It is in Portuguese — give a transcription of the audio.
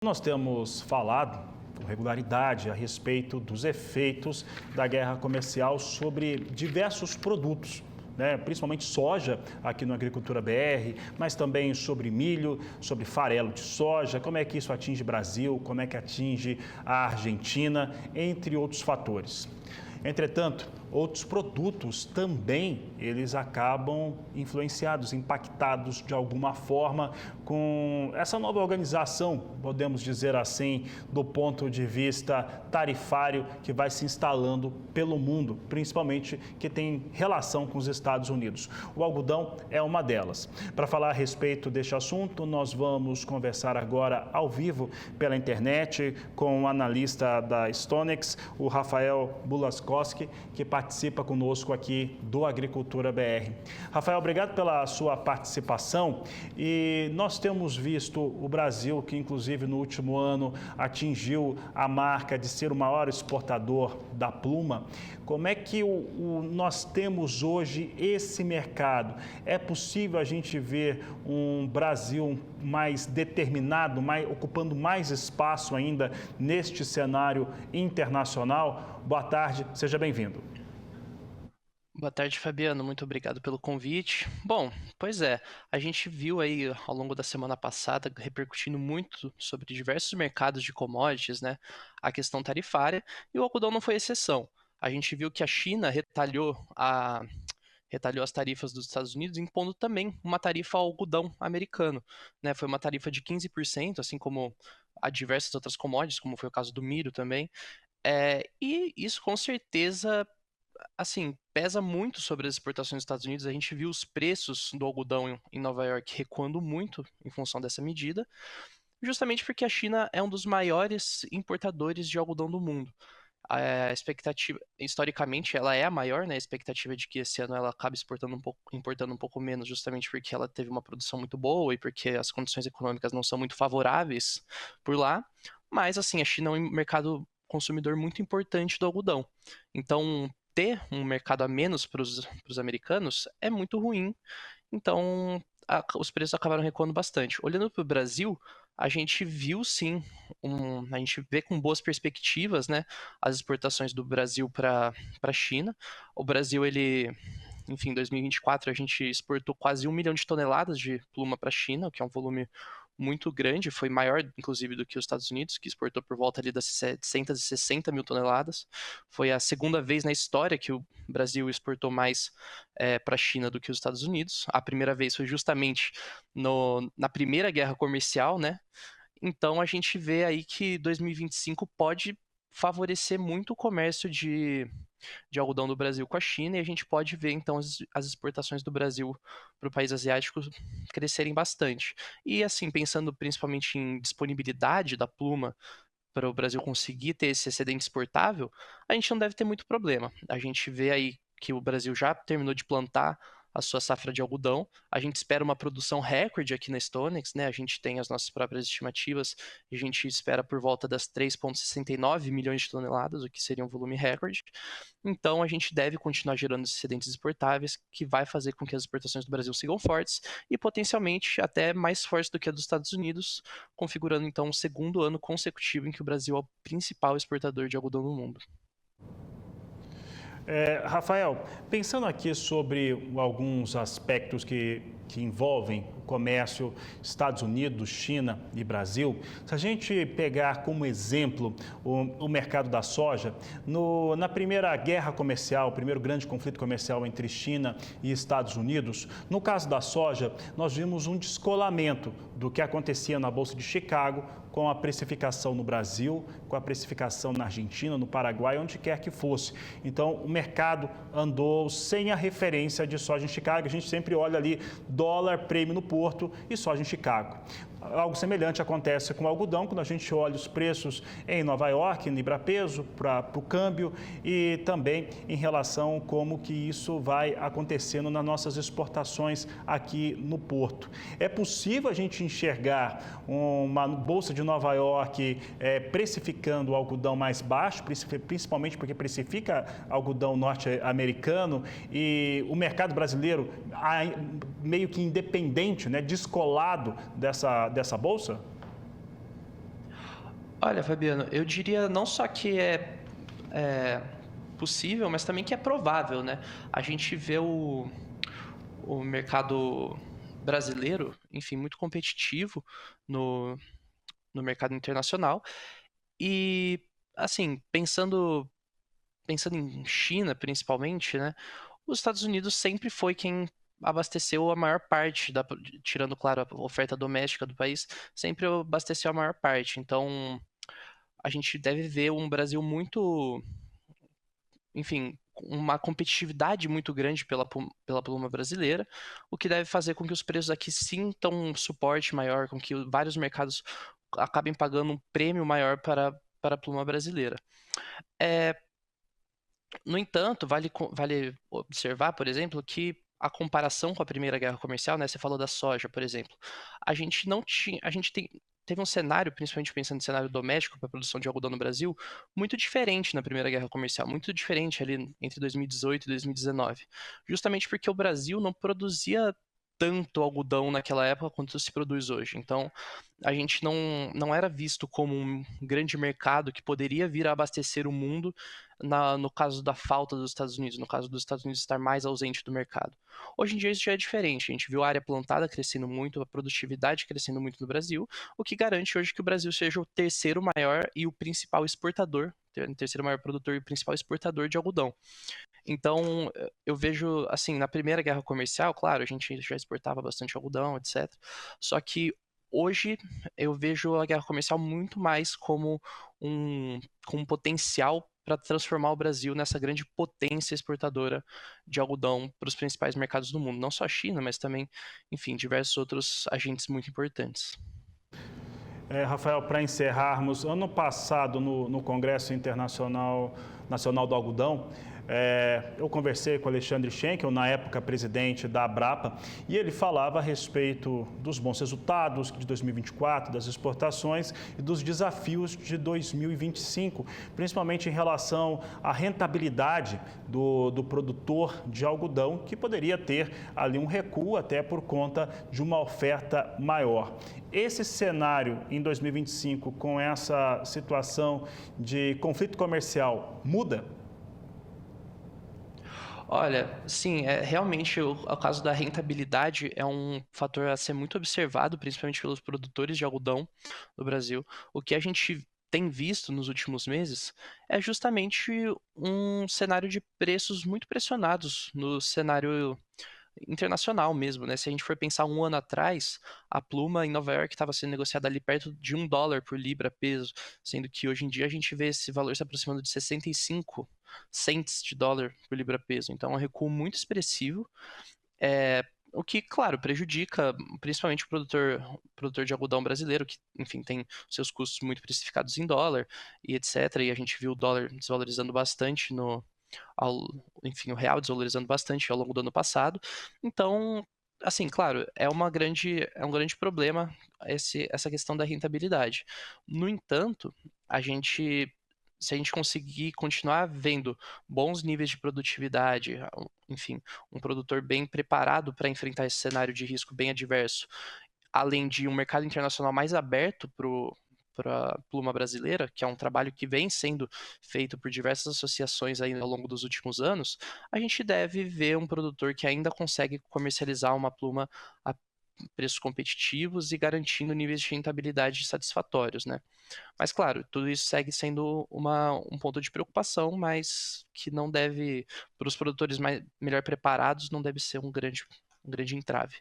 Nós temos falado com regularidade a respeito dos efeitos da guerra comercial sobre diversos produtos, né? Principalmente soja aqui no Agricultura BR, mas também sobre milho, sobre farelo de soja, como é que isso atinge o Brasil, como é que atinge a Argentina, entre outros fatores. Entretanto, outros produtos também eles acabam influenciados, impactados de alguma forma com essa nova organização, podemos dizer assim, do ponto de vista tarifário que vai se instalando pelo mundo, principalmente que tem relação com os Estados Unidos. O algodão é uma delas. Para falar a respeito deste assunto, nós vamos conversar agora ao vivo pela internet com o analista da Stonex, o Rafael Bulaskowski, que participa conosco aqui do Agricultura BR. Rafael, obrigado pela sua participação. E nós temos visto o Brasil, que inclusive no último ano atingiu a marca de ser o maior exportador da pluma. Como é que nós temos hoje esse mercado? É possível a gente ver um Brasil mais determinado, ocupando mais espaço ainda neste cenário internacional? Boa tarde, seja bem-vindo. Boa tarde, Fabiano. Muito obrigado pelo convite. Bom, pois é, a gente viu aí ao longo da semana passada repercutindo muito sobre diversos mercados de commodities, né? A questão tarifária, e o algodão não foi exceção. A gente viu que a China retalhou as tarifas dos Estados Unidos, impondo também uma tarifa ao algodão americano, né? Foi uma tarifa de 15%, assim como a diversas outras commodities, como foi o caso do milho também. E isso com certeza, assim, pesa muito sobre as exportações dos Estados Unidos. A gente viu os preços do algodão em Nova York recuando muito em função dessa medida, justamente porque a China é um dos maiores importadores de algodão do mundo. A expectativa, historicamente, ela é a maior, né? A expectativa é de que esse ano ela acabe importando um pouco menos, justamente porque ela teve uma produção muito boa e porque as condições econômicas não são muito favoráveis por lá. Mas, assim, a China é um mercado consumidor muito importante do algodão. Então, ter um mercado a menos para os americanos é muito ruim. Então, os preços acabaram recuando bastante. Olhando para o Brasil, a gente viu sim, a gente vê com boas perspectivas, né, as exportações do Brasil para a China. O Brasil, enfim, em 2024 a gente exportou quase 1 milhão de toneladas de pluma para a China, o que é um volume muito grande, foi maior, inclusive, do que os Estados Unidos, que exportou por volta ali das 760 mil toneladas. Foi a segunda vez na história que o Brasil exportou mais para a China do que os Estados Unidos. A primeira vez foi justamente na primeira guerra comercial, né? Então a gente vê aí que 2025 pode favorecer muito o comércio de algodão do Brasil com a China, e a gente pode ver então as exportações do Brasil para o país asiático crescerem bastante. E assim, pensando principalmente em disponibilidade da pluma para o Brasil conseguir ter esse excedente exportável, a gente não deve ter muito problema. A gente vê aí que o Brasil já terminou de plantar a sua safra de algodão. A gente espera uma produção recorde aqui na Stonex, né? A gente tem as nossas próprias estimativas e a gente espera por volta das 3,69 milhões de toneladas, o que seria um volume recorde. Então, a gente deve continuar gerando excedentes exportáveis, que vai fazer com que as exportações do Brasil sigam fortes e potencialmente até mais fortes do que a dos Estados Unidos, configurando então um segundo ano consecutivo em que o Brasil é o principal exportador de algodão no mundo. Rafael, pensando aqui sobre alguns aspectos que envolvem o comércio Estados Unidos, China e Brasil, se a gente pegar como exemplo o mercado da soja, na primeira guerra comercial, o primeiro grande conflito comercial entre China e Estados Unidos, no caso da soja, nós vimos um descolamento do que acontecia na Bolsa de Chicago com a precificação no Brasil, com a precificação na Argentina, no Paraguai, onde quer que fosse. Então, o mercado andou sem a referência de soja em Chicago. A gente sempre olha ali dólar, prêmio no Porto e soja em Chicago. Algo semelhante acontece com o algodão, quando a gente olha os preços em Nova York, em libra-peso, para o câmbio, e também em relação a como que isso vai acontecendo nas nossas exportações aqui no Porto. É possível a gente enxergar uma bolsa de Nova York precificando o algodão mais baixo, principalmente porque precifica algodão norte-americano, e o mercado brasileiro meio que independente, né, descolado dessa bolsa? Olha, Fabiano, eu diria não só que é possível, mas também que é provável, né? A gente vê o mercado brasileiro, enfim, muito competitivo no, no mercado internacional. E, assim, pensando em China, principalmente, né? Os Estados Unidos sempre foi quem abasteceu a maior parte, tirando, claro, a oferta doméstica do país, sempre abasteceu a maior parte. Então, a gente deve ver um Brasil muito, enfim, uma competitividade muito grande pela pluma brasileira, o que deve fazer com que os preços aqui sintam um suporte maior, com que vários mercados acabem pagando um prêmio maior para a pluma brasileira. É, no entanto, vale observar, por exemplo, que a comparação com a Primeira Guerra Comercial, né, você falou da soja, por exemplo, a gente não tinha, a gente teve um cenário, principalmente pensando em cenário doméstico para a produção de algodão no Brasil, muito diferente na Primeira Guerra Comercial, muito diferente ali entre 2018 e 2019, justamente porque o Brasil não produzia tanto algodão naquela época quanto se produz hoje. Então, a gente não era visto como um grande mercado que poderia vir a abastecer o mundo no caso da falta dos Estados Unidos, no caso dos Estados Unidos estar mais ausente do mercado. Hoje em dia isso já é diferente. A gente viu a área plantada crescendo muito, a produtividade crescendo muito no Brasil, o que garante hoje que o Brasil seja o terceiro maior e o principal exportador, o terceiro maior produtor e principal exportador de algodão. Então, eu vejo, assim, na Primeira Guerra Comercial, claro, a gente já exportava bastante algodão, etc. Só que hoje eu vejo a guerra comercial muito mais como um potencial para transformar o Brasil nessa grande potência exportadora de algodão para os principais mercados do mundo. Não só a China, mas também, enfim, diversos outros agentes muito importantes. Rafael, para encerrarmos, ano passado no Congresso Internacional Nacional do Algodão, eu conversei com Alexandre Schenkel, na época presidente da Abrapa, e ele falava a respeito dos bons resultados de 2024, das exportações e dos desafios de 2025, principalmente em relação à rentabilidade do produtor de algodão, que poderia ter ali um recuo até por conta de uma oferta maior. Esse cenário em 2025, com essa situação de conflito comercial, muda? Olha, sim, realmente o caso da rentabilidade é um fator a ser muito observado, principalmente pelos produtores de algodão no Brasil. O que a gente tem visto nos últimos meses é justamente um cenário de preços muito pressionados no cenário internacional mesmo, né? Se a gente for pensar um ano atrás, a pluma em Nova York estava sendo negociada ali perto de $1 por libra peso, sendo que hoje em dia a gente vê esse valor se aproximando de 65 cents de dólar por libra peso. Então é um recuo muito expressivo, o que, claro, prejudica principalmente o produtor de algodão brasileiro, que, enfim, tem seus custos muito precificados em dólar e etc. E a gente viu o dólar desvalorizando bastante ao, enfim, o real desvalorizando bastante ao longo do ano passado. Então, assim, claro, é um grande problema essa questão da rentabilidade. No entanto, a gente, se a gente conseguir continuar vendo bons níveis de produtividade, enfim, um produtor bem preparado para enfrentar esse cenário de risco bem adverso, além de um mercado internacional mais aberto para a pluma brasileira, que é um trabalho que vem sendo feito por diversas associações aí ao longo dos últimos anos, a gente deve ver um produtor que ainda consegue comercializar uma pluma a preços competitivos e garantindo níveis de rentabilidade satisfatórios, né? Mas claro, tudo isso segue sendo um ponto de preocupação, mas que não deve, para os produtores melhor preparados, não deve ser um grande entrave.